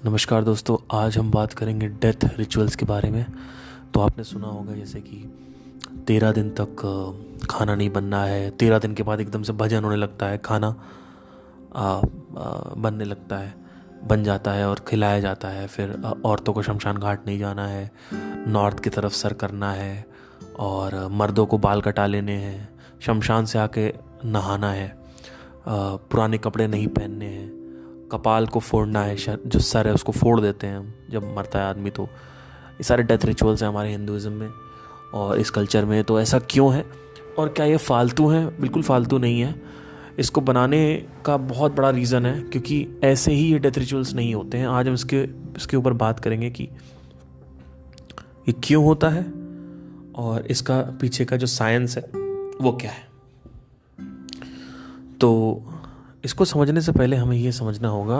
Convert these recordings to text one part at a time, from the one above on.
नमस्कार दोस्तों, आज हम बात करेंगे डेथ रिचुअल्स के बारे में। तो आपने सुना होगा जैसे कि 13 दिन तक खाना नहीं बनना है। 13 दिन के बाद एकदम से भजन होने लगता है, खाना बनने लगता है, बन जाता है और खिलाया जाता है। फिर औरतों को शमशान घाट नहीं जाना है, नॉर्थ की तरफ सर करना है और मर्दों को बाल कटा लेने हैं, शमशान से आके नहाना है, पुराने कपड़े नहीं पहनने हैं, कपाल को फोड़ना है, जो सर है उसको फोड़ देते हैं हम जब मरता है आदमी। तो ये सारे डेथ रिचुअल्स हैं हमारे हिंदुज़म में और इस कल्चर में। तो ऐसा क्यों है और क्या ये फालतू है? बिल्कुल फालतू नहीं है। इसको बनाने का बहुत बड़ा रीज़न है, क्योंकि ऐसे ही ये डेथ रिचुअल्स नहीं होते हैं। आज हम इसके ऊपर बात करेंगे कि ये क्यों होता है और इसका पीछे का जो साइंस है वो क्या है। तो इसको समझने से पहले हमें ये समझना होगा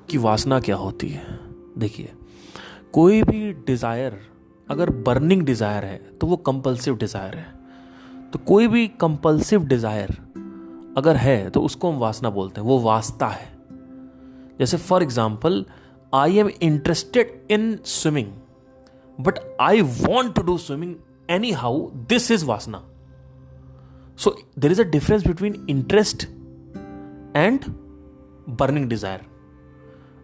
कि वासना क्या होती है। देखिए, कोई भी डिज़ायर अगर बर्निंग डिज़ायर है तो वो कंपल्सिव डिज़ायर है। तो कोई भी कंपल्सिव डिज़ायर अगर है तो उसको हम वासना बोलते हैं, वो वास्ता है। जैसे for example, I am interested in swimming but I want to do swimming anyhow, this is वासना। So there is a difference between interest and burning desire,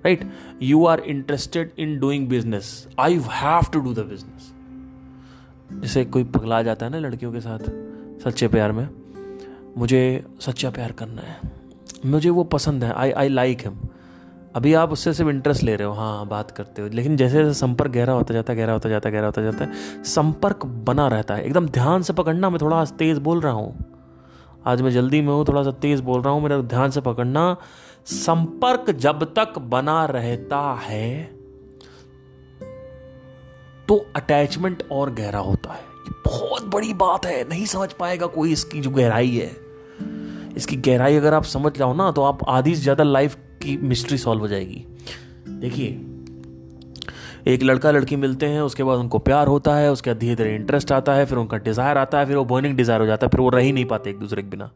right? You are interested in doing business, I have to do the business. जैसे कोई पगला जाता है ना लड़कियों के साथ सच्चे प्यार में, मुझे सच्चा प्यार करना है, मुझे वो पसंद है, आई लाइक हिम। अभी आप उससे सिर्फ इंटरेस्ट ले रहे हो, हाँ बात करते हो, लेकिन जैसे जैसे संपर्क गहरा होता जाता है, गहरा होता जाता है, गहरा होता जाता है, संपर्क बना रहता है। एकदम ध्यान से पकड़ना, मैं थोड़ा तेज बोल रहा हूँ, आज मैं जल्दी में हूँ, थोड़ा सा तेज बोल रहा हूँ, मेरा ध्यान से पकड़ना। संपर्क जब तक बना रहता है तो अटैचमेंट और गहरा होता है। ये बहुत बड़ी बात है, नहीं समझ पाएगा कोई इसकी जो गहराई है। इसकी गहराई अगर आप समझ जाओ ना तो आप आधी से ज्यादा लाइफ की मिस्ट्री सॉल्व हो जाएगी। देखिए, एक लड़का लड़की मिलते हैं, उसके बाद उनको प्यार होता है, उसके बाद धीरे धीरे इंटरेस्ट आता है, फिर उनका डिजायर आता है, फिर वो बर्निंग डिजायर हो जाता है, फिर वो रह ही नहीं पाते एक दूसरे के बिना।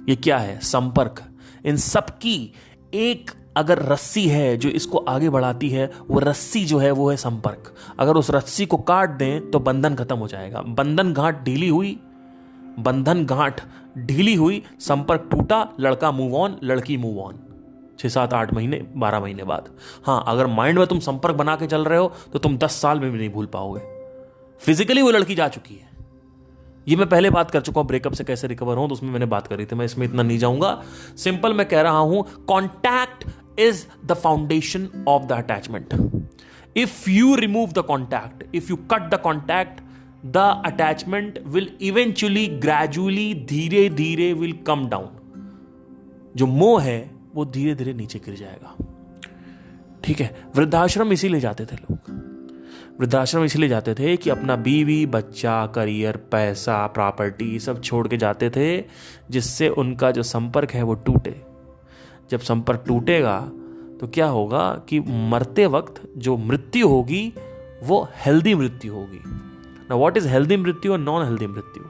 ये क्या है? संपर्क। इन सब की एक अगर रस्सी है जो इसको आगे बढ़ाती है, वो रस्सी जो है वो है संपर्क। अगर उस रस्सी को काट दें तो बंधन खत्म हो जाएगा। बंधन गांठ ढीली हुई, संपर्क टूटा, लड़का मूव ऑन, लड़की मूव ऑन। 6, 7, 8 महीने, 12 महीने बाद। हाँ, अगर माइंड में तुम संपर्क बना के चल रहे हो तो तुम 10 साल में भी नहीं भूल पाओगे। फिजिकली वो लड़की जा चुकी है, ये मैं पहले बात कर चुका हूं। ब्रेकअप से कैसे रिकवर हो, तो उसमें मैंने बात करी थी, मैं इसमें इतना नहीं जाऊंगा। सिंपल मैं कह रहा हूं, contact is the foundation of the attachment. If you remove the contact, if you cut the contact, the attachment will eventually, gradually, धीरे धीरे विल कम डाउन। जो मोह है वो धीरे धीरे नीचे गिर जाएगा। ठीक है, वृद्धाश्रम इसीलिए जाते थे लोग। वृद्धाश्रम इसीलिए जाते थे कि अपना बीवी, बच्चा, करियर, पैसा, प्रॉपर्टी सब छोड़ के जाते थे, जिससे उनका जो संपर्क है वो टूटे। जब संपर्क टूटेगा तो क्या होगा कि मरते वक्त जो मृत्यु होगी वो हेल्दी मृत्यु होगी। ना व्हाट इज हेल्दी मृत्यु और नॉन हेल्दी मृत्यु?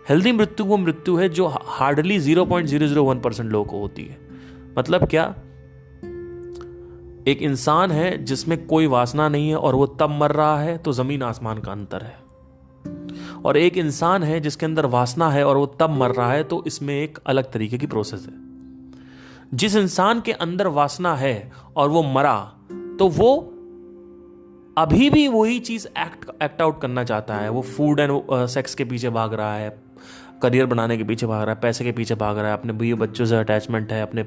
हेल्दी मृत्यु वो मृत्यु है जो हार्डली 0.001% लोगों को होती है। मतलब क्या? एक इंसान है जिसमें कोई वासना नहीं है और वो तब मर रहा है, तो जमीन आसमान का अंतर है। और एक इंसान है जिसके अंदर वासना है और वो तब मर रहा है, तो इसमें एक अलग तरीके की प्रोसेस है। जिस इंसान के अंदर वासना है और वो मरा, तो वो अभी भी वही चीज एक्ट आउट करना चाहता है। वो फूड एंड सेक्स के पीछे भाग रहा है, करियर बनाने के पीछे भाग रहा है, पैसे के पीछे भाग रहा है, अपने बीवी बच्चों से अटैचमेंट है, अपने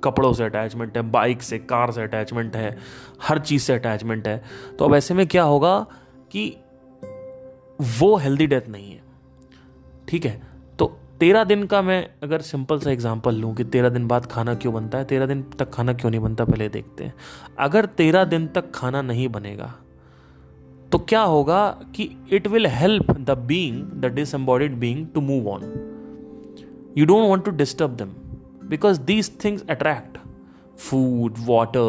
कपड़ों से अटैचमेंट है, बाइक से, कार से अटैचमेंट है, हर चीज से अटैचमेंट है। तो अब ऐसे में क्या होगा कि वो हेल्दी डेथ नहीं है। ठीक है, तो 13 दिन का मैं अगर सिंपल सा एग्जांपल लूं कि 13 दिन बाद खाना क्यों बनता है, 13 दिन तक खाना क्यों नहीं बनता, पहले देखते हैं। अगर 13 दिन तक खाना नहीं बनेगा तो क्या होगा कि it will help the being, the disembodied being to move on. You don't want to disturb them because these things attract. Food, water,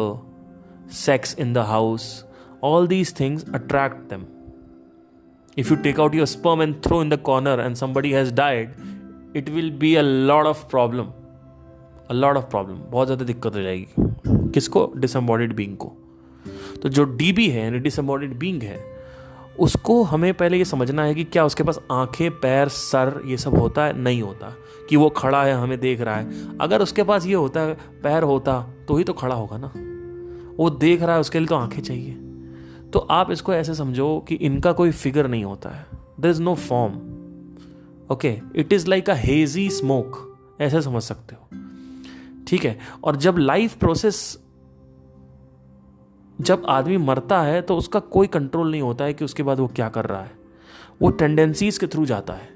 sex in the house, all these things attract them. If you take out your sperm and throw in the corner and somebody has died, it will be a lot of problem. बहुत ज़्यादा दिक्कत हो जाएगी। किसको? डिसएम्बॉडीड being को। तो जो dB है यानी डिसएम्बॉडीड बीइंग है, उसको हमें पहले ये समझना है कि क्या उसके पास आंखें, पैर, सर ये सब होता है? नहीं होता। कि वो खड़ा है हमें देख रहा है, अगर उसके पास ये होता, पैर होता तो ही तो खड़ा होगा ना। वो देख रहा है, उसके लिए तो आंखें चाहिए। तो आप इसको ऐसे समझो कि इनका कोई फिगर नहीं होता है, there is no form. Okay, it is like a hazy smoke, ऐसे समझ सकते हो, ठीक है। और जब लाइफ प्रोसेस, जब आदमी मरता है तो उसका कोई कंट्रोल नहीं होता है कि उसके बाद वो क्या कर रहा है। वो टेंडेंसीज के थ्रू जाता है,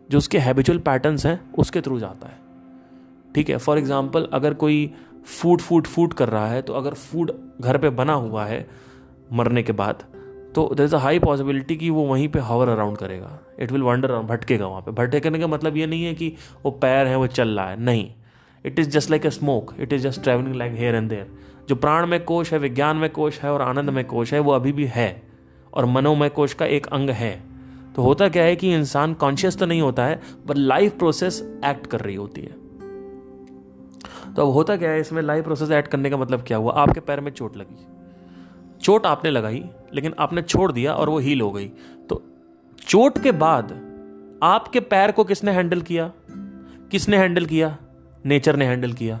जो उसके हैबिचुअल पैटर्न्स हैं उसके थ्रू जाता है, ठीक है। फॉर एग्जाम्पल, अगर कोई फूड कर रहा है, तो अगर फूड घर पे बना हुआ है मरने के बाद, तो there is a high possibility कि वो वहीं पे हवर अराउंड करेगा, इट विल वंडर अराउंड, भटकेगा वहाँ पे। भटकने का मतलब ये नहीं है कि वो पैर है वो चल रहा है, नहीं। It is just like a smoke, it is just travelling like here and there. जो प्राण में कोश है, विज्ञान में कोश है और आनंद में कोश है, वो अभी भी है और मनोमय कोश का एक अंग है। तो होता क्या है कि इंसान कॉन्शियस तो नहीं होता है, पर लाइफ प्रोसेस एक्ट कर रही होती है। तो अब होता क्या है इसमें, लाइफ प्रोसेस एक्ट करने का मतलब क्या हुआ? आपके पैर में चोट लगी, चोट आपने लगाई लेकिन आपने छोड़ दिया और वो हील हो गई। तो चोट के बाद आपके पैर को किसने हैंडल किया? किसने हैंडल किया? नेचर ने हैंडल किया।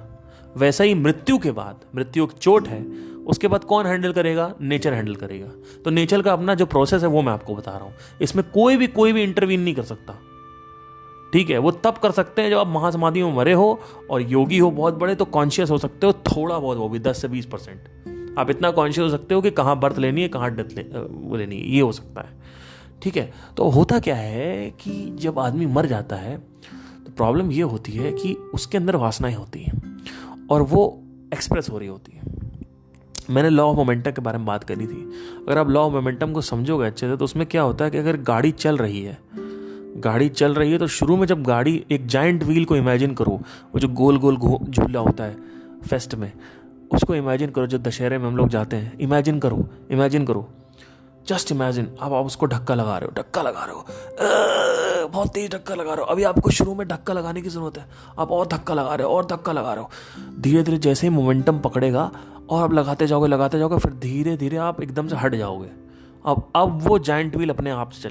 वैसा ही मृत्यु के बाद, मृत्यु एक चोट है, उसके बाद कौन हैंडल करेगा? नेचर हैंडल करेगा। तो नेचर का अपना जो प्रोसेस है वो मैं आपको बता रहा हूं, इसमें कोई भी इंटरवीन नहीं कर सकता, ठीक है। वो तब कर सकते हैं जब आप महासमाधि में मरे हो और योगी हो बहुत बड़े, तो कॉन्शियस हो सकते हो थोड़ा बहुत, वो भी 10 से 20%। आप इतना कॉन्शियस हो सकते हो कि कहाँ बर्थ लेनी है, कहाँ डेथ लेनी है, ये हो सकता है, ठीक है। तो होता क्या है कि जब आदमी मर जाता है तो प्रॉब्लम ये होती है कि उसके अंदर वासनाएं होती हैं और वो एक्सप्रेस हो रही होती है। मैंने लॉ ऑफ मोमेंटम के बारे में बात करी थी। अगर आप लॉ ऑफ मोमेंटम को समझोगे अच्छे से, तो उसमें क्या होता है कि अगर गाड़ी चल रही है तो शुरू में जब गाड़ी, एक जाइंट व्हील को इमेजिन करो, वो जो गोल गोल झूला होता है फेस्ट में, उसको इमेजिन करो, जो दशहरे में हम लोग जाते हैं, इमेजिन करो, जस्ट इमेजिन। अब आप उसको धक्का लगा रहे हो, बहुत तेज धक्का लगा रहे हो। अभी आपको शुरू में धक्का लगाने की जरूरत है, आप और धक्का लगा रहे हो। धीरे धीरे जैसे ही मोमेंटम पकड़ेगा और आप लगाते जाओगे, फिर धीरे धीरे आप एकदम से हट जाओगे। अब वो जाइंट व्हील अपने आप से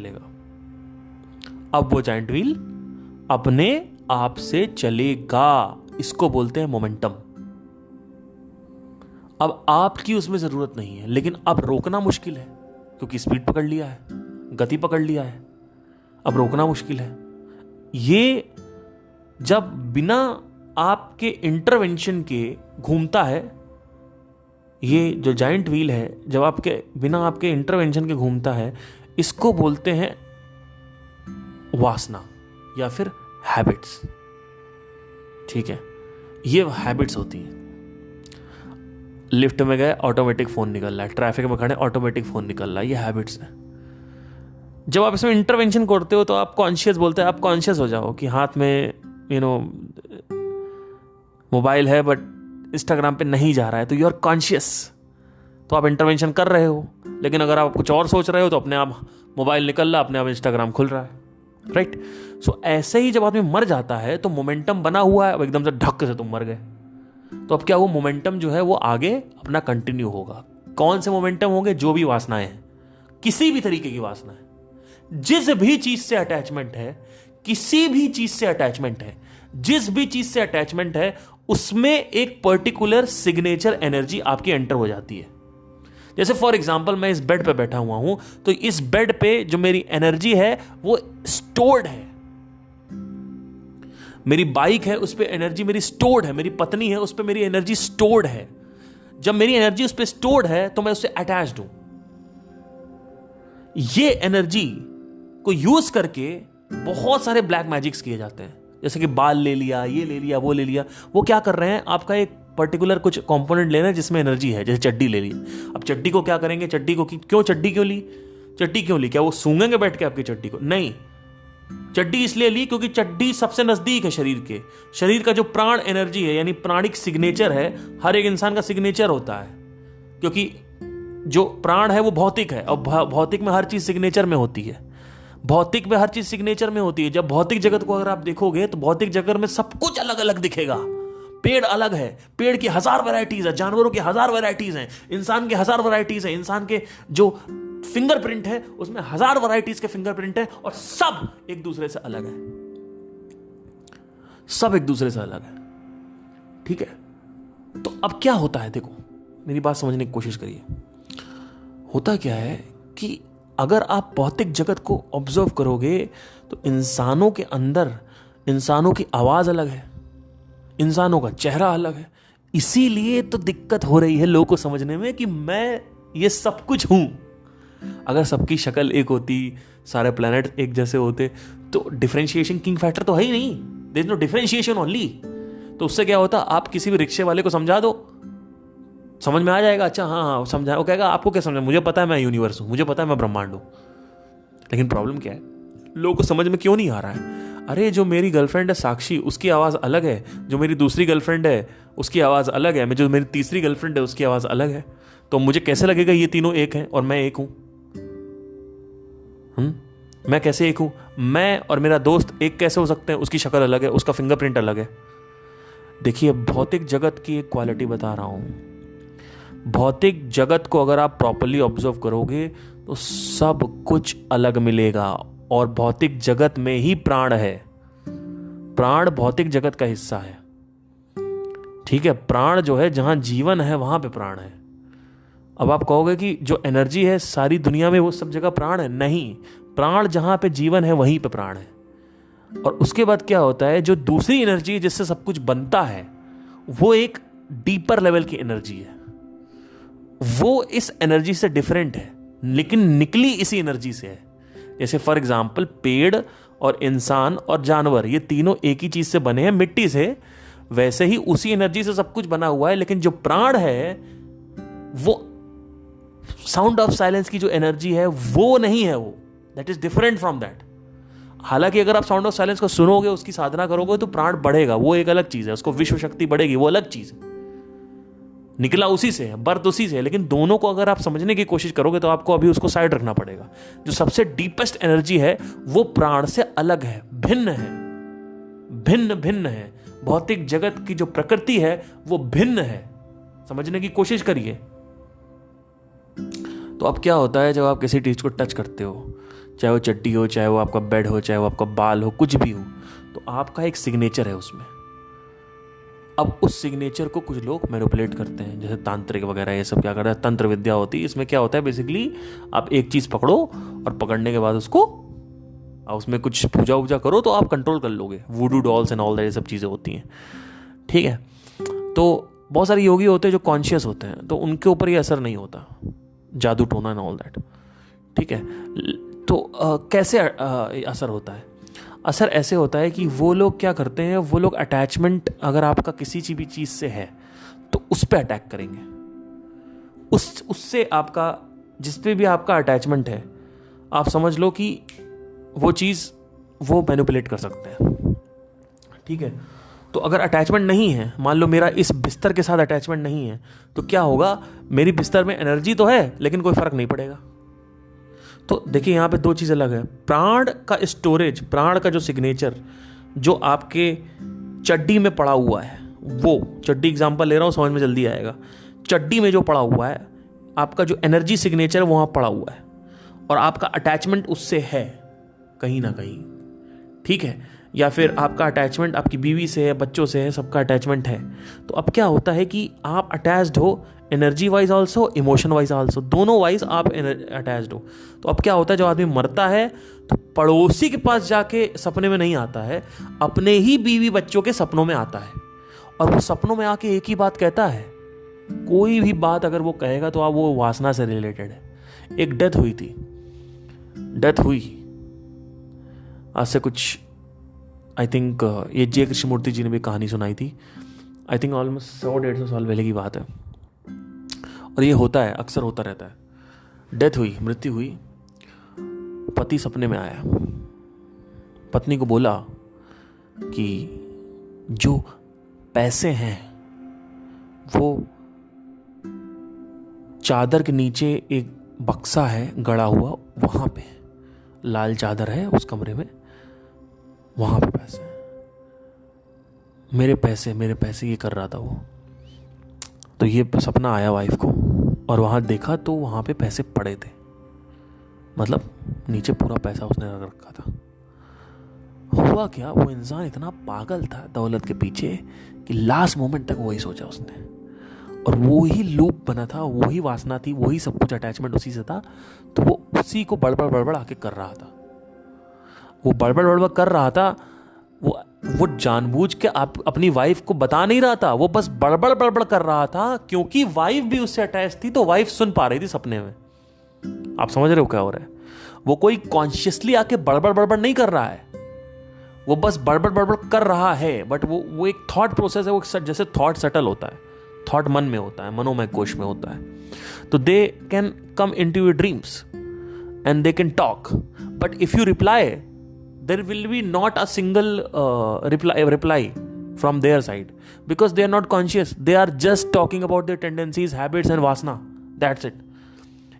चलेगा, इसको बोलते हैं मोमेंटम। अब आपकी उसमें जरूरत नहीं है, लेकिन अब रोकना मुश्किल है क्योंकि स्पीड पकड़ लिया है, गति पकड़ लिया है, अब रोकना मुश्किल है। ये जब बिना आपके इंटरवेंशन के घूमता है, ये जो जाइंट व्हील है, जब बिना आपके इंटरवेंशन के घूमता है, इसको बोलते हैं वासना या फिर हैबिट्स, ठीक है। ये हैबिट्स होती हैं। लिफ्ट में गए, ऑटोमेटिक फोन निकल रहा है, ट्रैफिक में खड़े, ऑटोमेटिक फोन निकल रहा है, ये हैबिट्स है। जब आप इसमें इंटरवेंशन करते हो तो आप कॉन्शियस बोलते हैं, आप कॉन्शियस हो जाओ कि हाथ में मोबाइल है बट इंस्टाग्राम पे नहीं जा रहा है, तो यू आर कॉन्शियस, तो आप इंटरवेंशन कर रहे हो। लेकिन अगर आप कुछ और सोच रहे हो तो अपने आप मोबाइल निकल रहा है, अपने आप इंस्टाग्राम खुल रहा है, राइट। सो ऐसे ही जब आदमी मर जाता है तो मोमेंटम बना हुआ है, अब एकदम से ढक से तुम मर गए, तो अब क्या, वो मोमेंटम जो है वो आगे अपना कंटिन्यू होगा। कौन से मोमेंटम होंगे? जो भी वासनाएं हैं, किसी भी तरीके की वासना है, जिस भी चीज से अटैचमेंट है, किसी भी चीज से अटैचमेंट है, जिस भी चीज से अटैचमेंट है, उसमें एक पर्टिकुलर सिग्नेचर एनर्जी आपकी एंटर हो जाती है। जैसे फॉर एग्जाम्पल, मैं इस बेड पे बैठा हुआ हूं, तो इस बेड पे जो मेरी एनर्जी है वो स्टोर्ड है। मेरी बाइक है, उस पर एनर्जी मेरी स्टोर्ड है, मेरी पत्नी है, उस पर मेरी एनर्जी स्टोर्ड है। जब मेरी एनर्जी उस पर स्टोर्ड है तो मैं उससे अटैच्ड हूं। ये एनर्जी को यूज करके बहुत सारे ब्लैक मैजिक्स किए जाते हैं, जैसे कि बाल ले लिया, ये ले लिया, वो ले लिया। वो क्या कर रहे हैं, आपका एक पर्टिकुलर कुछ कंपोनेंट लेना है जिसमें एनर्जी है, जैसे चड्डी ले ली। अब चड्डी को क्या करेंगे, चड्डी क्यों ली? क्या वो सूंघेंगे बैठ के आपकी चड्डी को? नहीं, चड्डी इसलिए ली क्योंकि चड्डी सबसे नजदीक है शरीर के। शरीर का जो प्राण एनर्जी है, यानी प्राणिक सिग्नेचर है, हर एक इंसान का सिग्नेचर होता है, क्योंकि जो प्राण है वो भौतिक है, और भौतिक में हर चीज सिग्नेचर में होती है। जब भौतिक जगत को अगर आप देखोगे तो भौतिक जगत में सब कुछ अलग अलग दिखेगा, पेड़ अलग है, पेड़ की 1000 वैरायटीज है, जानवरों की 1000 वैरायटीज हैं, इंसान के 1000 वैरायटीज हैं, इंसान के जो फिंगरप्रिंट है उसमें 1000 वैरायटीज के फिंगरप्रिंट है, और सब एक दूसरे से अलग है, सब एक दूसरे से अलग है। ठीक है, तो अब क्या होता है, देखो मेरी बात समझने की कोशिश करिए। होता क्या है कि अगर आप भौतिक जगत को ऑब्जर्व करोगे तो इंसानों के अंदर इंसानों की आवाज अलग है, इंसानों का चेहरा अलग है। इसीलिए तो दिक्कत हो रही है लोगों को समझने में कि मैं ये सब कुछ हूं। अगर सबकी शक्ल एक होती, सारे प्लैनेट एक जैसे होते, तो डिफरेंशिएशन किंग फैक्टर तो है ही नहीं, there is no differentiation only. तो उससे क्या होता, आप किसी भी रिक्शे वाले को समझा दो, समझ में आ जाएगा, अच्छा हाँ हाँ समझा, वो कहेगा आपको क्या समझा, मुझे पता है मैं यूनिवर्स हूं, मुझे पता है मैं ब्रह्मांड हूं। लेकिन प्रॉब्लम क्या है, लोगों को समझ में क्यों नहीं आ रहा है? अरे जो मेरी गर्लफ्रेंड है साक्षी, उसकी आवाज़ अलग है, जो मेरी दूसरी गर्लफ्रेंड है उसकी आवाज़ अलग है, जो मेरी तीसरी गर्लफ्रेंड है उसकी आवाज़ अलग है, तो मुझे कैसे लगेगा ये तीनों एक हैं और मैं एक हूं? मैं कैसे एक हूं? मैं और मेरा दोस्त एक कैसे हो सकते हैं? उसकी शक्ल अलग है, उसका फिंगरप्रिंट अलग है। देखिए भौतिक जगत की एक क्वालिटी बता रहा हूं, भौतिक जगत को अगर आप प्रॉपरली ऑब्जर्व करोगे तो सब कुछ अलग मिलेगा, और भौतिक जगत में ही प्राण है। प्राण भौतिक जगत का हिस्सा है। ठीक है, प्राण जो है, जहां जीवन है वहां पे प्राण है। अब आप कहोगे कि जो एनर्जी है सारी दुनिया में वो सब जगह प्राण है, नहीं, प्राण जहां पे जीवन है वहीं पे प्राण है। और उसके बाद क्या होता है, जो दूसरी एनर्जी है जिससे सब कुछ बनता है, वो एक डीपर लेवल की एनर्जी है, वो इस एनर्जी से डिफरेंट है, लेकिन निकली इसी एनर्जी से है। जैसे फॉर एग्जाम्पल पेड़ और इंसान और जानवर, ये तीनों एक ही चीज से बने हैं, मिट्टी से, वैसे ही उसी एनर्जी से सब कुछ बना हुआ है। लेकिन जो प्राण है वो साउंड ऑफ साइलेंस की जो एनर्जी है वो नहीं है, वो that is different from that. हालांकि अगर आप साउंड ऑफ साइलेंस को सुनोगे, उसकी साधना करोगे तो प्राण बढ़ेगा, वो एक अलग चीज है, उसको विश्व शक्ति बढ़ेगी, वो अलग चीज है, निकला उसी से है, बर्थ उसी से है। लेकिन दोनों को अगर आप समझने की कोशिश करोगे तो आपको अभी उसको साइड रखना पड़ेगा। जो सबसे डीपेस्ट एनर्जी है वो प्राण से अलग है, भिन्न है, भिन्न भिन्न है। भौतिक जगत की जो प्रकृति है वो भिन्न है, समझने की कोशिश करिए। तो अब क्या होता है, जब आप किसी चीज को टच करते हो, चाहे वो चड्डी हो, चाहे वो आपका बेड हो, चाहे वो आपका बाल हो, कुछ भी हो, तो आपका एक सिग्नेचर है उसमें। अब उस सिग्नेचर को कुछ लोग मैनिपुलेट करते हैं, जैसे तांत्रिक वगैरह, ये सब क्या करते हैं, तंत्र विद्या होती है। इसमें क्या होता है, बेसिकली आप एक चीज पकड़ो और पकड़ने के बाद उसको उसमें कुछ पूजा वूजा करो तो आप कंट्रोल कर लोगे। वुडू डॉल्स एंड ऑल दैट, ये सब चीजें होती हैं। ठीक है, तो बहुत सारे योगी होते हैं जो कॉन्शियस होते हैं, तो उनके ऊपर ये असर नहीं होता, जादू टोना एंड ऑल दैट। ठीक है, तो कैसे असर होता है? असर ऐसे होता है कि वो लोग क्या करते हैं, वो लोग अटैचमेंट अगर आपका किसी भी चीज से है तो उस पर अटैक करेंगे, उससे आपका जिस पे भी आपका अटैचमेंट है, आप समझ लो कि वो चीज वो मैनिपुलेट कर सकते हैं। ठीक है, तो अगर अटैचमेंट नहीं है, मान लो मेरा इस बिस्तर के साथ अटैचमेंट नहीं है, तो क्या होगा, मेरी बिस्तर में एनर्जी तो है लेकिन कोई फर्क नहीं पड़ेगा। तो देखिए यहां पे दो चीज अलग है, प्राण का स्टोरेज, प्राण का जो सिग्नेचर जो आपके चड्डी में पड़ा हुआ है, वो चड्डी एग्जांपल ले रहा हूं, समझ में जल्दी आएगा। चड्डी में जो पड़ा हुआ है, आपका जो एनर्जी सिग्नेचर वहां पड़ा हुआ है, और आपका अटैचमेंट उससे है कहीं ना कहीं। ठीक है, या फिर आपका अटैचमेंट आपकी बीवी से है, बच्चों से है, सबका अटैचमेंट है। तो अब क्या होता है कि आप अटैच्ड हो, energy wise also, emotion wise also, दोनों वाइज आप अटैच्ड हो। तो अब क्या होता है, जब आदमी मरता है तो पड़ोसी के पास जाके सपने में नहीं आता है, अपने ही बीवी बच्चों के सपनों में आता है, और वो सपनों में आके एक ही बात कहता है। कोई भी बात अगर वो कहेगा तो आप वो वासना से रिलेटेड है। एक डेथ हुई थी, डेथ हुई आज से कुछ, आई थिंक ये जे कृष्णमूर्ति जी ने भी कहानी सुनाई थी, आई थिंक ऑलमोस्ट 100-150 साल पहले की बात है। और ये होता है, अक्सर होता रहता है। डेथ हुई, मृत्यु हुई, पति सपने में आया, पत्नी को बोला कि जो पैसे हैं वो चादर के नीचे एक बक्सा है गड़ा हुआ, वहां पे लाल चादर है उस कमरे में, वहां पे पैसे हैं। मेरे पैसे ये कर रहा था वो। तो ये सपना आया वाइफ को, और वहाँ देखा तो वहाँ पे पैसे पड़े थे, मतलब नीचे पूरा पैसा उसने रख रखा था। हुआ क्या, वो इंसान इतना पागल था दौलत के पीछे कि लास्ट मोमेंट तक वही सोचा उसने, और वो ही लूप बना था, वही वासना थी, वही सब कुछ अटैचमेंट उसी से था। तो वो उसी को बड़बड़ आके कर रहा था, वो बड़बड़ कर रहा था। वो जानबूझ के आप अपनी वाइफ को बता नहीं रहा था, वो बस बड़बड़ कर रहा था, क्योंकि वाइफ भी उससे अटैच थी, तो वाइफ सुन पा रही थी सपने में। आप समझ रहे हो क्या हो रहा है? वो कोई कॉन्शियसली आके बड़बड़ नहीं कर रहा है, वो बस बड़बड़ कर रहा है, बट वो एक थॉट प्रोसेस है। वो जैसे थॉट सेटल होता है, थॉट मन में होता है, मनोमय कोश में होता है। तो they can come into your dreams and they can talk, but if you reply there will be not a single reply from their side, because they are not conscious. They are just talking about their tendencies, habits and vasana. That's it.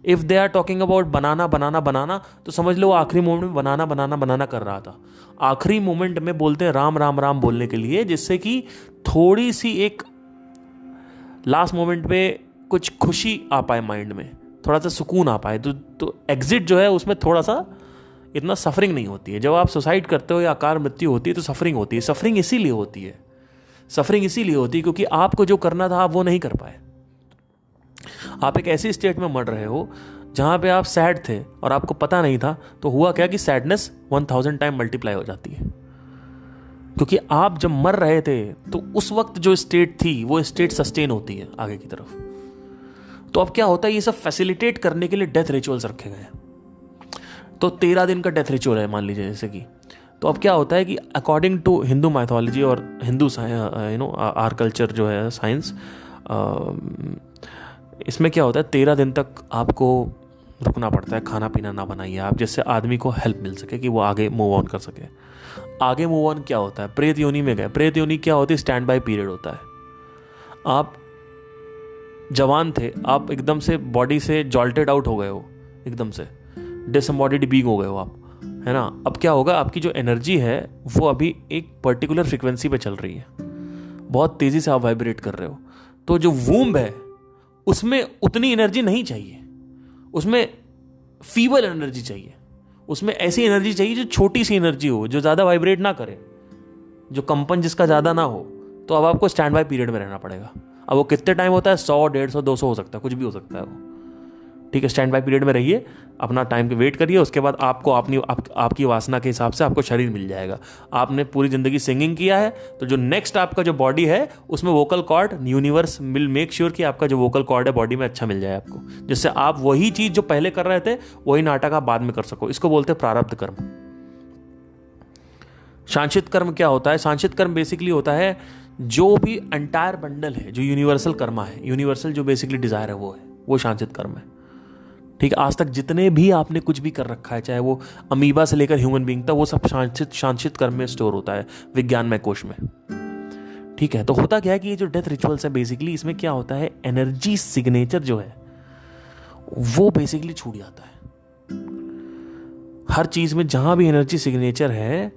If they are talking about banana, तो समझ लो आखिरी moment में बनाना कर रहा था। आखिरी moment में बोलते हैं राम राम राम बोलने के लिए, जिससे कि थोड़ी सी एक लास्ट मोमेंट पे कुछ खुशी आ पाए माइंड में, थोड़ा सा सुकून आ पाए। तो एग्जिट जो है उसमें थोड़ा सा इतना सफरिंग नहीं होती है। जब आप सुसाइड करते हो या अकाल मृत्यु होती है तो सफरिंग होती है। सफरिंग इसीलिए होती है क्योंकि आपको जो करना था आप वो नहीं कर पाए। आप एक ऐसी स्टेट में मर रहे हो जहां पे आप सैड थे और आपको पता नहीं था, तो हुआ क्या कि सैडनेस 1000 टाइम मल्टीप्लाई हो जाती है। क्योंकि आप जब मर रहे थे तो उस वक्त जो स्टेट थी वो स्टेट सस्टेन होती है आगे की तरफ। तो अब क्या होता है, ये सब फैसिलिटेट करने के लिए डेथ रिचुअल्स रखे गए हैं। तो 13 दिन का डेथ रिचुअल है मान लीजिए जैसे कि। तो अब क्या होता है कि अकॉर्डिंग टू हिंदू माइथोलॉजी और हिंदू आर कल्चर जो है साइंस, इसमें क्या होता है 13 दिन तक आपको रुकना पड़ता है, खाना पीना ना बनाइए आप, जिससे आदमी को हेल्प मिल सके कि वो आगे मूव ऑन कर सके। आगे मूव ऑन क्या होता है, प्रेत योनि में गए। प्रेत योनि क्या होती है, स्टैंड बाय पीरियड होता है। आप जवान थे, आप एकदम से बॉडी से जॉल्टेड आउट हो गए हो, एकदम से डिसएम्बॉडीड बीइंग हो गए हो आप, है ना। अब क्या होगा, आपकी जो एनर्जी है वो अभी एक पर्टिकुलर फ्रीक्वेंसी पे चल रही है, बहुत तेजी से आप वाइब्रेट कर रहे हो। तो जो वूम्ब है उसमें उतनी एनर्जी नहीं चाहिए, उसमें फीबल एनर्जी चाहिए, उसमें ऐसी एनर्जी चाहिए जो छोटी सी एनर्जी हो, जो ज्यादा वाइब्रेट ना करे, जो कंपन जिसका ज्यादा ना हो। तो अब आपको स्टैंड बाय पीरियड में रहना पड़ेगा। अब वो कितने टाइम होता है, 100, 150, 200 हो सकता है, कुछ भी हो सकता है वो। ठीक है, स्टैंड बाय पीरियड में रहिए, अपना टाइम के वेट करिए, उसके बाद आपको आपकी वासना के हिसाब से आपको शरीर मिल जाएगा। आपने पूरी जिंदगी सिंगिंग किया है, तो जो नेक्स्ट आपका जो बॉडी है उसमें vocal cord, universe will make sure कि आपका जो वोकल कॉर्ड है बॉडी में अच्छा मिल जाए आपको, जिससे आप वही चीज जो पहले कर रहे थे वही नाटक आप बाद में कर सको। इसको बोलते हैं प्रारब्ध कर्म। सांचित कर्म क्या होता है, सांचित कर्म बेसिकली होता है जो भी एंटायर बंडल है, जो यूनिवर्सल कर्मा है, यूनिवर्सल जो बेसिकली डिजायर है वो सांचित कर्म है। ठीक है, आज तक जितने भी आपने कुछ भी कर रखा है, चाहे वो अमीबा से लेकर ह्यूमन बीइंग तक, वो सब सांचित कर्म में स्टोर होता है, विज्ञानमय कोश में। ठीक है, तो होता क्या है कि ये जो डेथ रिचुअल्स है बेसिकली, इसमें क्या होता है, एनर्जी सिग्नेचर जो है वो बेसिकली छूट जाता है। हर चीज में जहां भी एनर्जी सिग्नेचर है,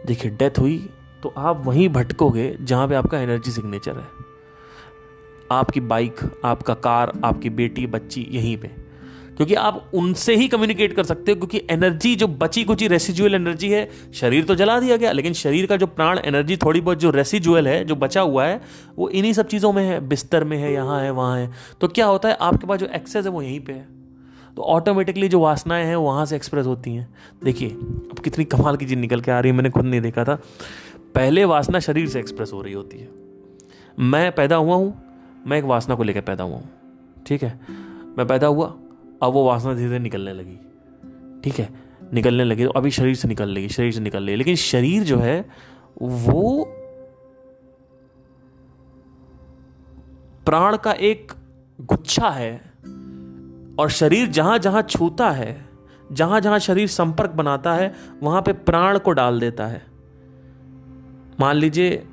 देखिए डेथ हुई तो आप वहीं भटकोगे जहां पे आपका एनर्जी सिग्नेचर है। आपकी बाइक, आपका कार, आपकी बेटी बच्ची, यहीं पे, क्योंकि आप उनसे ही कम्युनिकेट कर सकते हो। क्योंकि एनर्जी जो बची कुची रेसिजुअल एनर्जी है, शरीर तो जला दिया गया, लेकिन शरीर का जो प्राण एनर्जी थोड़ी बहुत जो रेसिजुअल है, जो बचा हुआ है, वो इन्हीं सब चीज़ों में है, बिस्तर में है, यहाँ है, वहाँ है। तो क्या होता है, आपके पास जो एक्सेस है वो यहीं पे है, तो ऑटोमेटिकली जो वासनाएं हैं वहाँ से एक्सप्रेस होती हैं। देखिए अब कितनी कमाल की चीज़ निकल के आ रही है, मैंने खुद नहीं देखा था। पहले वासना शरीर से एक्सप्रेस हो रही होती है। मैं पैदा हुआ हूँ, मैं एक वासना को लेकर पैदा हुआ हूँ, ठीक है, मैं पैदा हुआ, अब वो वासना धीरे धीरे निकलने लगी, ठीक है, निकलने लगी, तो अभी शरीर से निकल रही है। लेकिन शरीर जो है वो प्राण का एक गुच्छा है, और शरीर जहां जहां छूता है, जहां जहां शरीर संपर्क बनाता है, वहां पे प्राण को डाल देता है। मान लीजिए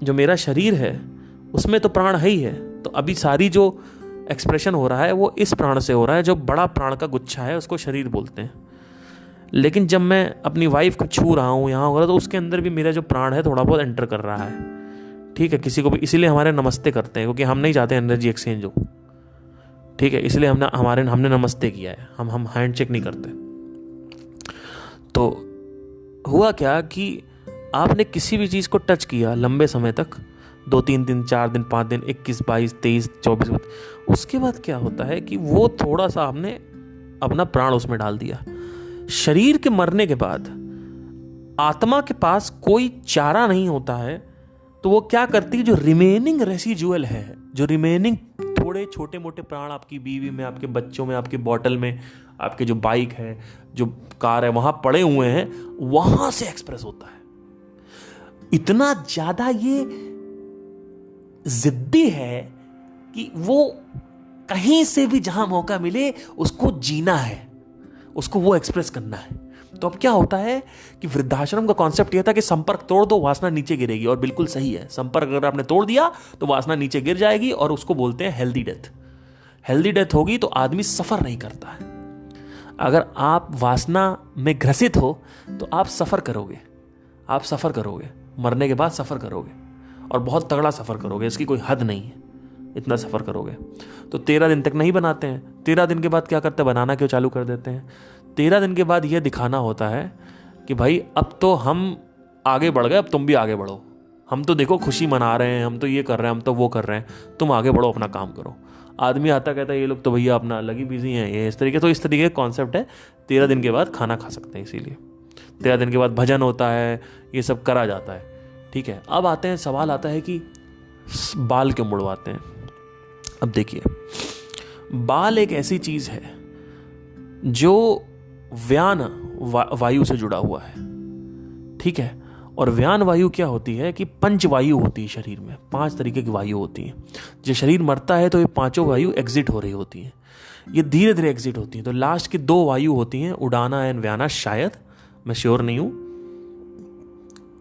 जो मेरा शरीर है उसमें तो प्राण है ही है, तो अभी सारी जो एक्सप्रेशन हो रहा है वो इस प्राण से हो रहा है, जो बड़ा प्राण का गुच्छा है उसको शरीर बोलते हैं। लेकिन जब मैं अपनी वाइफ को छू रहा हूँ यहाँ वगैरह, तो उसके अंदर भी मेरा जो प्राण है थोड़ा बहुत एंटर कर रहा है। ठीक है, किसी को भी, इसीलिए हमारे नमस्ते करते हैं, क्योंकि हम नहीं चाहते एनर्जी एक्सचेंज हो। ठीक है, इसलिए हमने नमस्ते किया है, हम हैंड चेक नहीं करते। तो हुआ क्या कि आपने किसी भी चीज़ को टच किया लंबे समय तक, 2-3 दिन, 4 दिन, 5 दिन, 21, 22, 23, 24, उसके बाद क्या होता है कि वो थोड़ा सा आपने अपना प्राण उसमें डाल दिया। शरीर के मरने के बाद आत्मा के पास कोई चारा नहीं होता है, तो वो क्या करती है, जो रिमेनिंग रेसिजुअल है, जो रिमेनिंग थोड़े छोटे मोटे प्राण आपकी बीवी में, आपके बच्चों में, आपके बॉटल में, आपके जो बाइक है, जो कार है, वहां पड़े हुए हैं, वहां से एक्सप्रेस होता है। इतना ज्यादा ये जिद्दी है कि वो कहीं से भी जहां मौका मिले उसको जीना है, उसको वो एक्सप्रेस करना है। तो अब क्या होता है कि वृद्धाश्रम का कॉन्सेप्ट यह था कि संपर्क तोड़ दो, वासना नीचे गिरेगी, और बिल्कुल सही है। संपर्क अगर आपने तोड़ दिया तो वासना नीचे गिर जाएगी, और उसको बोलते हैं हेल्दी डेथ। हेल्दी डेथ होगी तो आदमी सफर नहीं करता है। अगर आप वासना में ग्रसित हो तो आप सफर करोगे, आप सफर करोगे, मरने के बाद सफर करोगे, और बहुत तगड़ा सफर करोगे, इसकी कोई हद नहीं है, इतना सफर करोगे। तो 13 दिन तक नहीं बनाते हैं। 13 दिन के बाद क्या करते हैं, बनाना क्यों चालू कर देते हैं। 13 दिन के बाद यह दिखाना होता है कि भाई अब तो हम आगे बढ़ गए, अब तुम भी आगे बढ़ो। हम तो देखो खुशी मना रहे हैं, हम तो ये कर रहे हैं, हम तो वो कर रहे हैं, तुम आगे बढ़ो, अपना काम करो। आदमी आता कहता है ये लोग तो भैया अपना अलग ही बिजी हैं, ये इस तरीके, तो इस तरीके का कॉन्सेप्ट है। 13 दिन के बाद खाना खा सकते हैं, इसीलिए 13 दिन के बाद भजन होता है, ये सब करा जाता है। ठीक है, अब आते हैं, सवाल आता है कि बाल क्यों मुड़वाते हैं। अब देखिए, बाल एक ऐसी चीज है जो व्यान वायु से जुड़ा हुआ है। ठीक है, और व्यान वायु क्या होती है कि 5 वायु होती है शरीर में, 5 तरीके की वायु होती है। जब शरीर मरता है तो ये 5 वायु एग्जिट हो रही होती हैं, ये धीरे धीरे एग्जिट होती हैं। तो लास्ट की 2 वायु होती हैं, उडाना एंड व्याना, शायद, मैं श्योर नहीं हूं।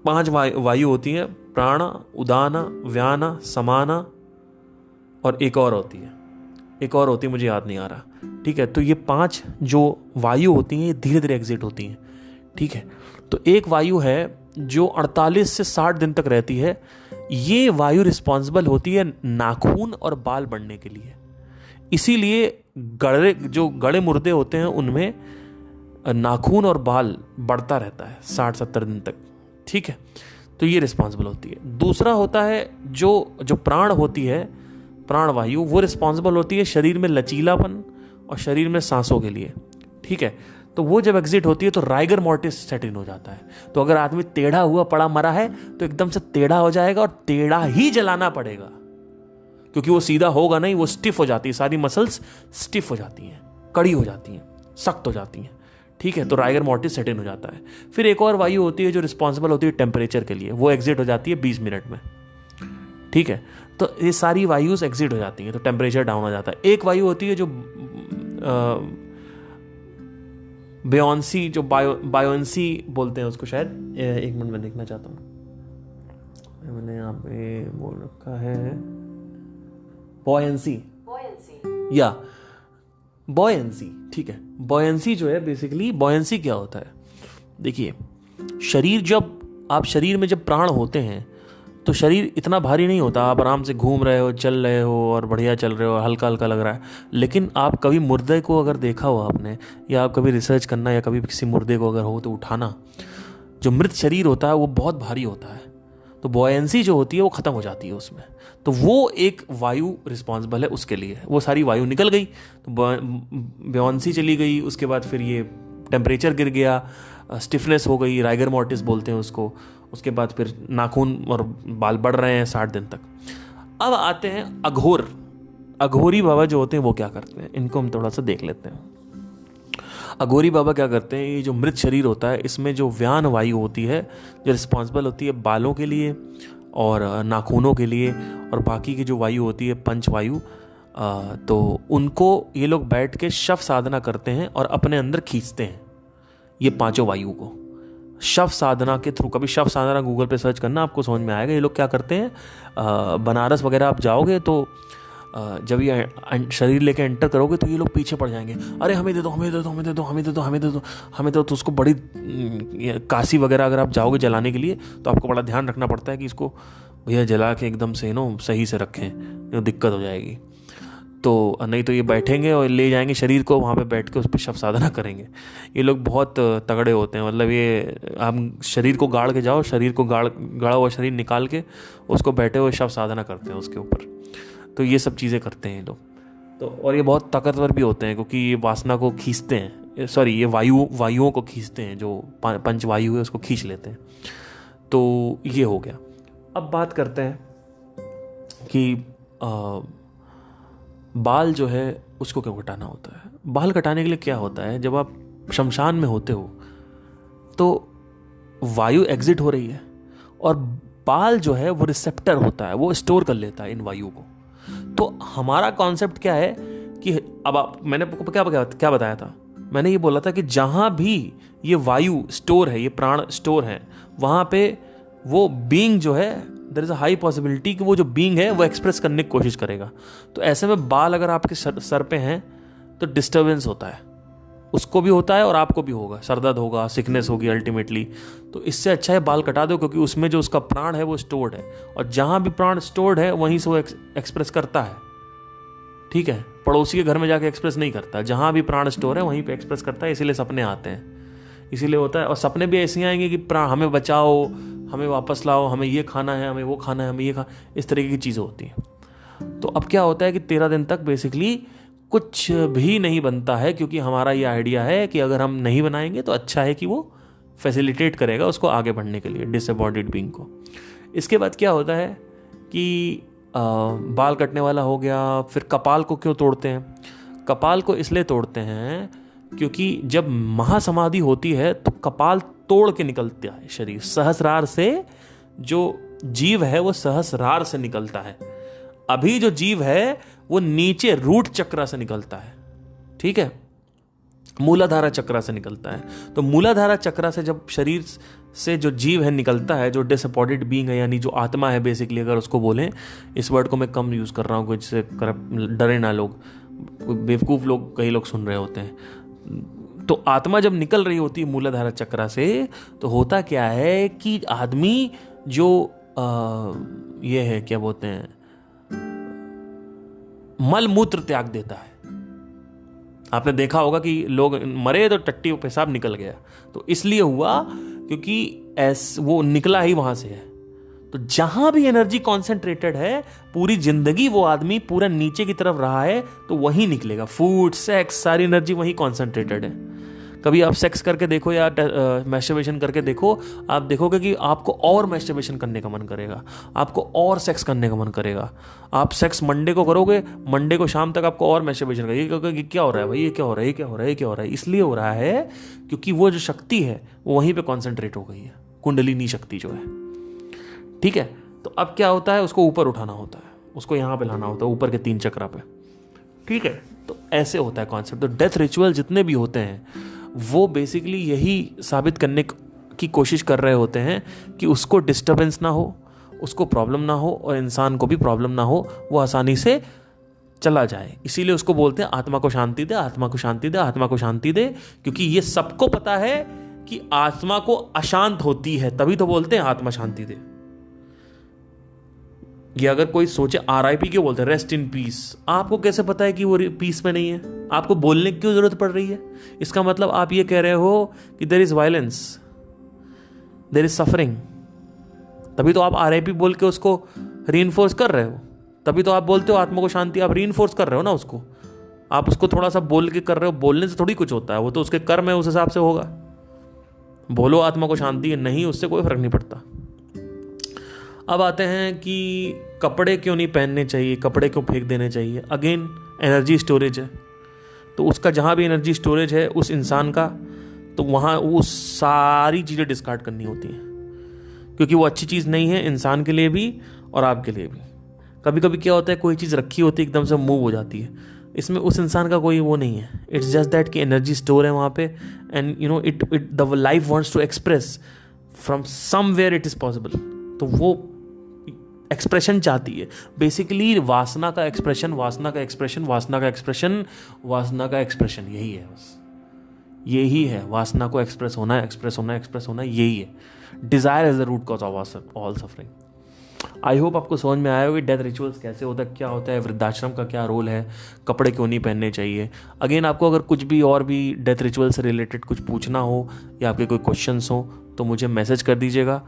5 वायु होती है, प्राणा, उदाना, व्याना, समाना, और एक और होती है, मुझे याद नहीं आ रहा। ठीक है, तो ये 5 जो वायु होती हैं ये धीरे धीरे एग्जिट होती हैं। ठीक है, तो एक वायु है जो 48 से 60 दिन तक रहती है। ये वायु रिस्पॉन्सिबल होती है नाखून और बाल बढ़ने के लिए। इसीलिए गड़े मुर्दे होते हैं उनमें नाखून और बाल बढ़ता रहता है 60-70 दिन तक। ठीक है, तो ये रिस्पॉन्सिबल होती है। दूसरा होता है जो प्राण होती है, प्राण वायु, वो रिस्पॉन्सिबल होती है शरीर में लचीलापन और शरीर में सांसों के लिए। ठीक है, तो वो जब एग्जिट होती है तो राइगर मॉर्टिस सेट इन हो जाता है। तो अगर आदमी टेढ़ा हुआ पड़ा मरा है तो एकदम से टेढ़ा हो जाएगा, और टेढ़ा ही जलाना पड़ेगा, क्योंकि वो सीधा होगा नहीं, वो स्टिफ हो जाती है, सारी मसल्स स्टिफ हो जाती हैं, कड़ी हो जाती हैं, सख्त हो जाती हैं। ठीक है, तो राइगर मॉर्टिस सेट इन हो जाता है। फिर एक और वायु होती है जो रिस्पॉन्सिबल होती है टेम्परेचर के लिए, वो एग्जिट हो जाती है 20 मिनट में। ठीक है, तो ये सारी वायुस एग्जिट हो जाती हैं, तो टेम्परेचर डाउन हो जाता है। एक वायु होती है जो बेयोंसी, जो बायोंसी बोलते हैं उसको, शायद, एक मिनट में देखना चाहता हूँ, मैंने यहाँ पे बोल रखा है बॉयंसी, या बॉयंसी। ठीक है, बॉयंसी जो है, बेसिकली बॉयंसी क्या होता है, देखिए, शरीर में जब प्राण होते हैं तो शरीर इतना भारी नहीं होता, आप आराम से घूम रहे हो, चल रहे हो और बढ़िया चल रहे हो, हल्का हल्का लग रहा है। लेकिन आप कभी मुर्दे को अगर देखा हो आपने, या आप कभी रिसर्च करना, या कभी किसी मुर्दे को अगर हो तो उठाना, जो मृत शरीर होता है वो बहुत भारी होता है। तो बॉयंसी जो होती है वो ख़त्म हो जाती है उसमें। तो वो एक वायु रिस्पॉन्सिबल है उसके लिए। वो सारी वायु निकल गई तो बॉयंसी चली गई, उसके बाद फिर ये टेम्परेचर गिर गया, स्टिफनेस हो गई, राइगर मॉर्टिस बोलते हैं उसको। उसके बाद फिर नाखून और बाल बढ़ रहे हैं 60 दिन तक। अब आते हैं अघोर। अघोरी बाबा जो होते हैं वो क्या करते हैं, इनको हम थोड़ा सा देख लेते हैं। अघोरी बाबा क्या करते हैं, ये जो मृत शरीर होता है इसमें जो व्यान वायु होती है, जो रिस्पॉन्सिबल होती है बालों के लिए और नाखूनों के लिए, और बाकी की जो वायु होती है पंच वायु, तो उनको ये लोग बैठ के शव साधना करते हैं और अपने अंदर खींचते हैं ये 5 वायु को शव साधना के थ्रू। कभी शव साधना गूगल पे सर्च करना, आपको समझ में आएगा। ये लोग क्या करते हैं, बनारस वगैरह आप जाओगे तो जब ये शरीर लेके एंटर करोगे तो ये लोग पीछे पड़ जाएंगे, अरे हमें दे दो, हमें दे दो, हमें दे दो, हमें दे दो, हमें दे दो, हमें दो। तो उसको बड़ी काशी वगैरह अगर आप जाओगे जलाने के लिए तो आपको बड़ा ध्यान रखना पड़ता है कि इसको भैया जला के एकदम से सही से रखें, तो दिक्कत हो जाएगी। तो नहीं तो ये बैठेंगे और ले जाएंगे शरीर को, वहाँ पे बैठ के उस पर शव साधना करेंगे। ये लोग बहुत तगड़े होते हैं, मतलब ये आप शरीर को गाड़ के जाओ, शरीर को गाड़ा हुआ शरीर निकाल के उसको बैठे हुए शव साधना करते हैं उसके ऊपर। तो ये सब चीज़ें करते हैं ये लोग। तो और ये बहुत ताकतवर भी होते हैं क्योंकि ये वासना को खींचते हैं, सॉरी ये वायुओं को खींचते हैं, जो पंच वायु है उसको खींच लेते हैं। तो ये हो गया। अब बात करते हैं कि बाल जो है उसको क्यों कटाना होता है। बाल कटाने के लिए क्या होता है, जब आप शमशान में होते हो तो वायु एग्जिट हो रही है और बाल जो है वो रिसेप्टर होता है, वो स्टोर कर लेता है इन वायु को। तो हमारा कॉन्सेप्ट क्या है कि अब मैंने क्या बताया था, मैंने ये बोला था कि जहां भी ये वायु स्टोर है, ये प्राण स्टोर है, वहां पे वो बीइंग जो है, there is a high possibility कि वो जो बीइंग है वो एक्सप्रेस करने की कोशिश करेगा। तो ऐसे में बाल अगर आपके सर पे हैं तो डिस्टर्बेंस होता है, उसको भी होता है और आपको भी होगा, सर दर्द होगा, सिकनेस होगी अल्टीमेटली। तो इससे अच्छा है बाल कटा दो, क्योंकि उसमें जो उसका प्राण है वो स्टोर्ड है, और जहां भी प्राण स्टोर्ड है वहीं से वो एक्सप्रेस करता है। ठीक है, पड़ोसी के घर में जाके एक्सप्रेस नहीं करता, जहां भी प्राण स्टोर है वहीं पे एक्सप्रेस करता है। इसीलिए सपने आते हैं, इसीलिए होता है। और सपने भी ऐसे आएंगे कि प्राण हमें बचाओ, हमें वापस लाओ, हमें ये खाना है, हमें वो खाना है, हमें ये इस तरीके की चीज़ें होती हैं। तो अब क्या होता है कि 13 दिन तक बेसिकली कुछ भी नहीं बनता है, क्योंकि हमारा ये आइडिया है कि अगर हम नहीं बनाएंगे तो अच्छा है कि वो फैसिलिटेट करेगा उसको आगे बढ़ने के लिए, डिसअपॉइंटेड बीइंग को। इसके बाद क्या होता है कि बाल कटने वाला हो गया। फिर कपाल को क्यों तोड़ते हैं? कपाल को इसलिए तोड़ते हैं क्योंकि जब महासमाधि होती है तो कपाल तोड़ के निकलता है शरीर, सहस्रार से जो जीव है वो सहस्रार से निकलता है। अभी जो जीव है वो नीचे रूट चक्र से निकलता है, ठीक है, मूलाधारा चक्र से निकलता है। तो मूलाधारा चक्र से जब शरीर से जो जीव है निकलता है, जो डिसअपॉइंटेड बीइंग है, यानी जो आत्मा है बेसिकली, अगर उसको बोलें, इस वर्ड को मैं कम यूज कर रहा हूँ जिससे डरे ना लोग, बेवकूफ लोग कई लोग सुन रहे होते हैं। तो आत्मा जब निकल रही होती है मूलाधारा चक्र से, तो होता क्या है कि आदमी जो ये है क्या बोलते हैं, मल मूत्र त्याग देता है। आपने देखा होगा कि लोग मरे तो टट्टी पेशाब निकल गया, तो इसलिए हुआ क्योंकि वो निकला ही वहां से है। तो जहां भी एनर्जी कॉन्सेंट्रेटेड है, पूरी जिंदगी वो आदमी पूरा नीचे की तरफ रहा है, तो वहीं निकलेगा। फूड, सेक्स, सारी एनर्जी वहीं कॉन्सेंट्रेटेड है। कभी आप सेक्स करके देखो या मैस्टरबेशन करके देखो, आप देखोगे कि आपको और मैस्टरबेशन करने का मन करेगा, आपको और सेक्स करने का मन करेगा। आप सेक्स मंडे को करोगे, मंडे को शाम तक आपको और मैस्टरबेशन करेगा। क्या हो रहा है भाई, ये क्या हो रहा है, ये क्या हो रहा है, ये क्या हो रहा है? इसलिए हो रहा है क्योंकि वो जो शक्ति है वो वहीं पे कॉन्सेंट्रेट हो गई है, कुंडलिनी शक्ति जो है। ठीक है, तो अब क्या होता है, उसको ऊपर उठाना होता है, उसको यहाँ पे लाना होता है, ऊपर के 3 चक्रा पे। ठीक है, तो ऐसे होता है कॉन्सेप्ट। तो डेथ रिचुअल जितने भी होते हैं वो बेसिकली यही साबित करने की कोशिश कर रहे होते हैं कि उसको डिस्टर्बेंस ना हो, उसको प्रॉब्लम ना हो, और इंसान को भी प्रॉब्लम ना हो, वो आसानी से चला जाए। इसीलिए उसको बोलते हैं आत्मा को शांति दे, आत्मा को शांति दे, आत्मा को शांति दे, क्योंकि ये सबको पता है कि आत्मा को अशांत होती है, तभी तो बोलते हैं आत्मा शांति दे। ये अगर कोई सोचे RIP क्यों बोलते हैं, रेस्ट इन पीस, आपको कैसे पता है कि वो पीस में नहीं है? आपको बोलने की क्यों जरूरत पड़ रही है? इसका मतलब आप ये कह रहे हो कि there is violence, there is suffering, तभी तो आप RIP बोल के उसको रीइंफोर्स कर रहे हो। तभी तो आप बोलते हो आत्मा को शांति, आप रीइंफोर्स कर रहे हो ना उसको, आप उसको थोड़ा सा बोल के कर रहे हो। बोलने से थोड़ी कुछ होता है, वो तो उसके कर्म है, उस हिसाब से होगा। बोलो आत्मा को शांति, नहीं, उससे कोई फर्क नहीं पड़ता। अब आते हैं कि कपड़े क्यों नहीं पहनने चाहिए, कपड़े क्यों फेंक देने चाहिए। अगेन एनर्जी स्टोरेज है, तो उसका जहाँ भी एनर्जी स्टोरेज है उस इंसान का, तो वहाँ वो सारी चीज़ें डिस्कार्ड करनी होती हैं, क्योंकि वो अच्छी चीज़ नहीं है इंसान के लिए भी और आपके लिए भी। कभी कभी क्या होता है, कोई चीज़ रखी होती है एकदम से मूव हो जाती है, इसमें उस इंसान का कोई वो नहीं है। इट्स जस्ट दैट कि एनर्जी स्टोर है वहाँ पे, and you know it the life wants to express from somewhere it is possible. तो वो एक्सप्रेशन चाहती है। बेसिकली वासना का एक्सप्रेशन, वासना का एक्सप्रेशन, वासना का एक्सप्रेशन, वासना का एक्सप्रेशन, यही है बस, यही है। वासना को एक्सप्रेस होना है, एक्सप्रेस होना है, एक्सप्रेस होना है, यही है। Desire is the root cause of all suffering. I hope आपको समझ में आया होगा डेथ रिचुअल्स कैसे होता है, क्या होता है, वृद्धाश्रम का क्या रोल है, कपड़े क्यों नहीं पहनने चाहिए। अगेन आपको अगर कुछ भी और भी डेथ रिचुअल से रिलेटेड कुछ पूछना हो या आपके कोई क्वेश्चंस हो तो मुझे मैसेज कर दीजिएगा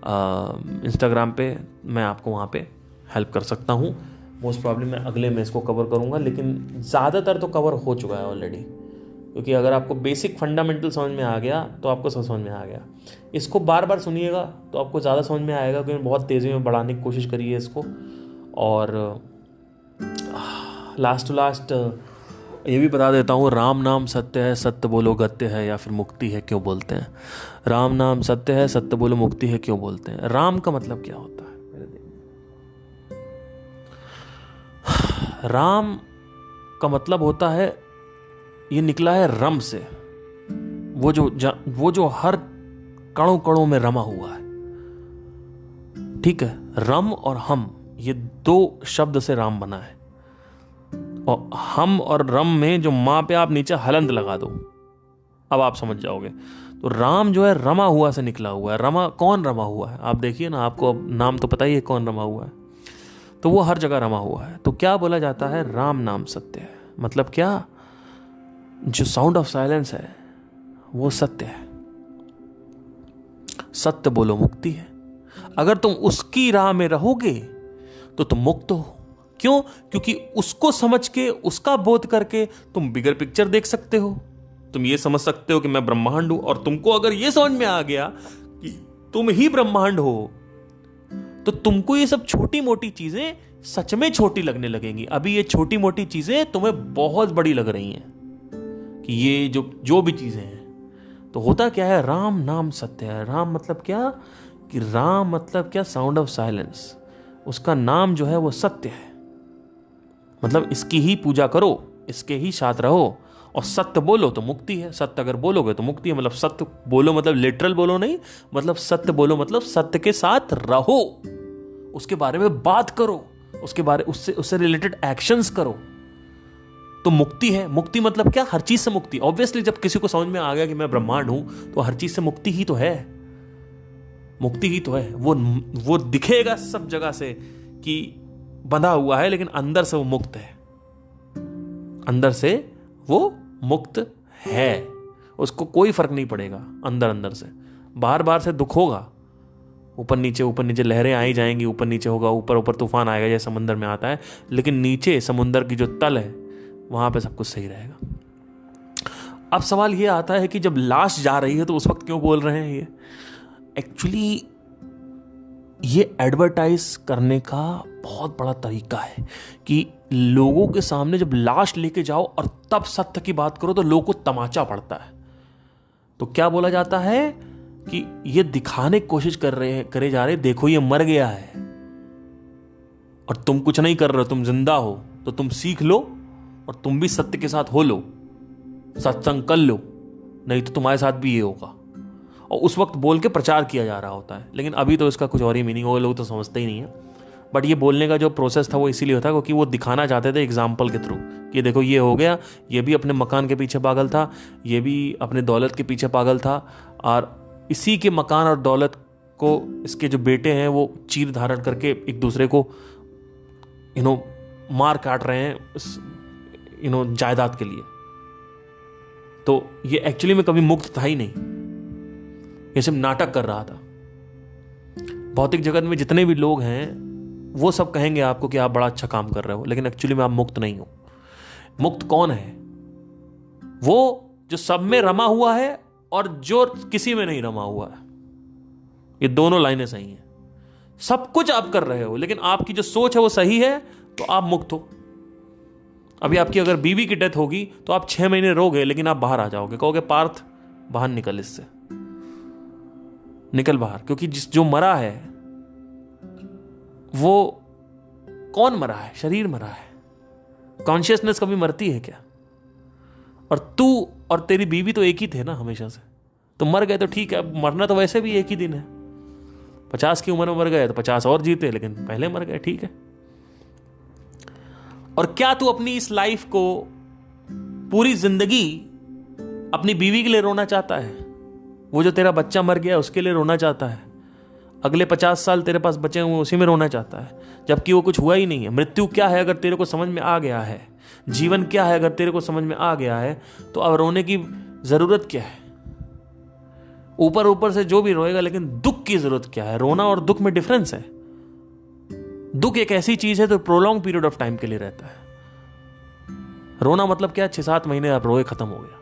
इंस्टाग्राम पे, मैं आपको वहाँ पे हेल्प कर सकता हूँ। मोस्ट प्रॉब्लम मैं अगले में इसको कवर करूँगा, लेकिन ज़्यादातर तो कवर हो चुका है ऑलरेडी, क्योंकि अगर आपको बेसिक फंडामेंटल समझ में आ गया तो आपको सब समझ में आ गया। इसको बार बार सुनिएगा तो आपको ज़्यादा समझ में आएगा, क्योंकि बहुत तेज़ी में बढ़ाने की कोशिश करी है इसको। और लास्ट टू लास्ट ये भी बता देता हूँ, राम नाम सत्य है, सत्य बोलो गत्य है, या फिर मुक्ति है क्यों बोलते हैं। राम नाम सत्य है, सत्य बोलो मुक्ति है क्यों बोलते हैं। राम का मतलब क्या होता है? राम का मतलब होता है, ये निकला है रम से, वो जो हर कणों कणों में रमा हुआ है। ठीक है, रम और हम, ये दो शब्द से राम बना है। और हम और रम में जो मां पे आप नीचे हलंत लगा दो, अब आप समझ जाओगे। तो राम जो है रमा हुआ से निकला हुआ है। रमा कौन रमा हुआ है? आप देखिए ना, आपको अब नाम तो पता ही है कौन रमा हुआ है, तो वो हर जगह रमा हुआ है। तो क्या बोला जाता है? राम नाम सत्य है। मतलब क्या? जो साउंड ऑफ साइलेंस है वो सत्य है। सत्य बोलो मुक्ति है। अगर तुम उसकी राह में रहोगे तो तुम मुक्त हो। क्यों? क्योंकि उसको समझ के, उसका बोध करके तुम बिगर पिक्चर देख सकते हो। तुम ये समझ सकते हो कि मैं ब्रह्मांड हूं, और तुमको अगर ये समझ में आ गया कि तुम ही ब्रह्मांड हो, तो तुमको ये सब छोटी मोटी चीजें सच में छोटी लगने लगेंगी। अभी ये छोटी मोटी चीजें तुम्हें बहुत बड़ी लग रही हैं कि ये जो भी चीजें हैं। तो होता क्या है? राम नाम सत्य है। राम मतलब क्या? कि राम मतलब क्या? Sound of silence. उसका नाम जो है वो सत्य है। मतलब इसकी ही पूजा करो, इसके ही साथ रहो, और सत्य बोलो तो मुक्ति है। सत्य अगर बोलोगे तो मुक्ति है। मतलब सत्य बोलो मतलब लिटरल बोलो नहीं, मतलब सत्य बोलो मतलब सत्य के साथ रहो, उसके बारे में बात करो, उससे रिलेटेड एक्शंस करो, तो मुक्ति है। मुक्ति मतलब क्या? हर चीज से मुक्ति। ऑब्वियसली जब किसी को समझ में आ गया कि मैं ब्रह्मांड हूं, तो हर चीज से मुक्ति ही तो है। मुक्ति ही तो है। वो दिखेगा सब जगह से कि बंधा हुआ है, लेकिन अंदर से वो मुक्त है। अंदर से वो मुक्त है, उसको कोई फर्क नहीं पड़ेगा अंदर से। बाहर से दुख होगा, ऊपर नीचे लहरें आई जाएंगी, ऊपर नीचे होगा, ऊपर तूफान आएगा जैसे समंदर में आता है, लेकिन नीचे समुंदर की जो तल है वहां पे सब कुछ सही रहेगा। अब सवाल ये आता है कि जब लाश जा रही है तो उस वक्त क्यों बोल रहे हैं ये? एक्चुअली ये एडवर्टाइज करने का बहुत बड़ा तरीका है कि लोगों के सामने जब लाश लेके जाओ और तब सत्य की बात करो तो लोगों को तमाचा पड़ता है। तो क्या बोला जाता है कि ये दिखाने की कोशिश करे जा रहे, देखो ये मर गया है और तुम कुछ नहीं कर रहे हो, तुम जिंदा हो, तो तुम सीख लो और तुम भी सत्य के साथ हो लो, सत्संग कर लो, नहीं तो तुम्हारे साथ भी ये होगा। और उस वक्त बोल के प्रचार किया जा रहा होता है, लेकिन अभी तो इसका कुछ और ही मीनिंग होगा, लोग तो समझते ही नहीं है। बट ये बोलने का जो प्रोसेस था वो इसीलिए होता क्योंकि वो दिखाना चाहते थे एग्जाम्पल के थ्रू कि देखो ये हो गया, ये भी अपने मकान के पीछे पागल था, ये भी अपने दौलत के पीछे पागल था, और इसी के मकान और दौलत को इसके जो बेटे हैं वो चीर धारण करके एक दूसरे को मार काट रहे हैं जायदाद के लिए। तो ये एक्चुअली में कभी मुक्त था ही नहीं, ये सिर्फ नाटक कर रहा था। भौतिक जगत में जितने भी लोग हैं वो सब कहेंगे आपको कि आप बड़ा अच्छा काम कर रहे हो, लेकिन एक्चुअली में आप मुक्त नहीं हो। मुक्त कौन है? वो जो सब में रमा हुआ है और जो किसी में नहीं रमा हुआ है। ये दोनों लाइनें सही हैं। सब कुछ आप कर रहे हो, लेकिन आपकी जो सोच है वो सही है, तो आप मुक्त हो। अभी आपकी अगर बीवी की डेथ होगी तो आप 6 महीने रोगे, लेकिन आप बाहर आ जाओगे, कहोगे पार्थ बाहर निकल, इससे निकल बाहर। क्योंकि जो मरा है वो कौन मरा है? शरीर मरा है। कॉन्शियसनेस कभी मरती है क्या? और तू और तेरी बीवी तो एक ही थे ना हमेशा से, तो मर गए तो ठीक है, अब मरना तो वैसे भी एक ही दिन है। 50 की उम्र में मर गए तो 50 और जीते, लेकिन पहले मर गए, ठीक है। और क्या तू अपनी इस लाइफ को पूरी जिंदगी अपनी बीवी के लिए रोना चाहता है? वो जो तेरा बच्चा मर गया उसके लिए रोना चाहता है? अगले 50 साल तेरे पास बचे हुए उसी में रोना चाहता है, जबकि वो कुछ हुआ ही नहीं है। मृत्यु क्या है अगर तेरे को समझ में आ गया है, जीवन क्या है अगर तेरे को समझ में आ गया है, तो अब रोने की जरूरत क्या है? ऊपर ऊपर से जो भी रोएगा, लेकिन दुख की जरूरत क्या है? रोना और दुख में डिफरेंस है। दुख एक ऐसी चीज है तो प्रोलॉन्ग पीरियड ऑफ टाइम के लिए रहता है। रोना मतलब क्या, 6-7 महीने आप रोए, खत्म हो गया।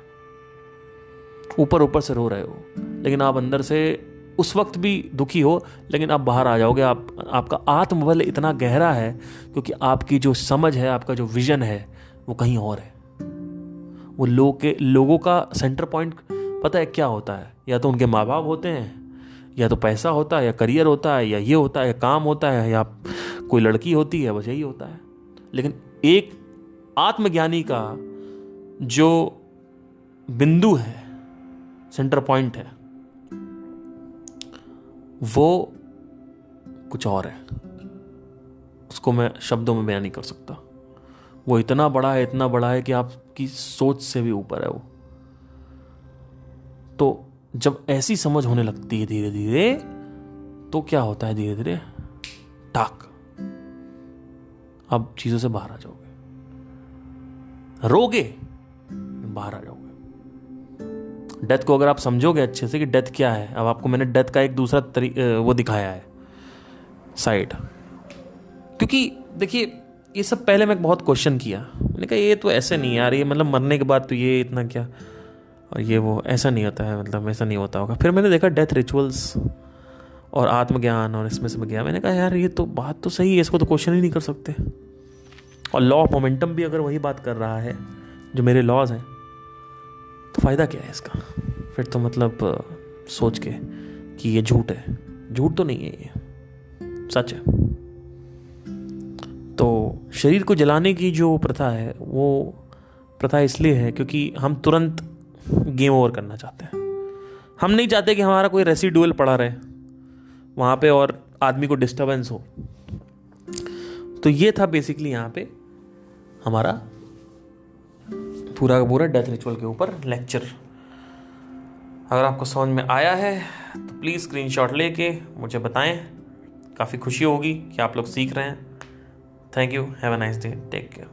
ऊपर ऊपर से रो रहे हो, लेकिन आप अंदर से उस वक्त भी दुखी हो, लेकिन आप बाहर आ जाओगे। आपका आत्मबल इतना गहरा है क्योंकि आपकी जो समझ है, आपका जो विजन है, वो कहीं और है। वो लोगों का सेंटर पॉइंट पता है क्या होता है? या तो उनके माँ बाप होते हैं, या तो पैसा होता है, या करियर होता है, या ये होता है, या काम होता है, या कोई लड़की होती है, बस यही होता है। लेकिन एक आत्मज्ञानी का जो बिंदु है, सेंटर पॉइंट है, वो कुछ और है। उसको मैं शब्दों में बयान नहीं कर सकता। वो इतना बड़ा है, इतना बड़ा है कि आपकी सोच से भी ऊपर है वो। तो जब ऐसी समझ होने लगती है धीरे धीरे, तो क्या होता है? धीरे धीरे टाक, अब चीजों से बाहर आ जाओगे, रोगे, बाहर आ जाओगे। डेथ को अगर आप समझोगे अच्छे से कि डेथ क्या है, अब आपको मैंने डेथ का एक दूसरा वो दिखाया है साइड। क्योंकि देखिए, ये सब पहले मैं बहुत क्वेश्चन किया, मैंने कहा ये तो ऐसे नहीं यार, ये मतलब मरने के बाद तो ये इतना क्या, और ये वो ऐसा नहीं होता है, मतलब ऐसा नहीं होता होगा। फिर मैंने देखा डेथ रिचुअल्स और आत्मज्ञान, और इसमें से गया, मैंने कहा यार ये तो बात तो सही है, इसको तो क्वेश्चन ही नहीं कर सकते। और लॉ ऑफ मोमेंटम भी अगर वही बात कर रहा है जो मेरे लॉज हैं, तो फायदा क्या है इसका? फिर तो मतलब सोच के कि ये झूठ है, झूठ तो नहीं है, ये सच है। तो शरीर को जलाने की जो प्रथा है, वो प्रथा इसलिए है क्योंकि हम तुरंत गेम ओवर करना चाहते हैं। हम नहीं चाहते कि हमारा कोई रेसिडुअल पड़ा रहे वहाँ पे और आदमी को डिस्टर्बेंस हो। तो ये था बेसिकली यहाँ पे हमारा पूरा का पूरा डेथ रिचुअल के ऊपर लेक्चर। अगर आपको समझ में आया है तो प्लीज़ स्क्रीनशॉट लेके मुझे बताएं, काफ़ी खुशी होगी कि आप लोग सीख रहे हैं। Thank you, have a nice day, take care.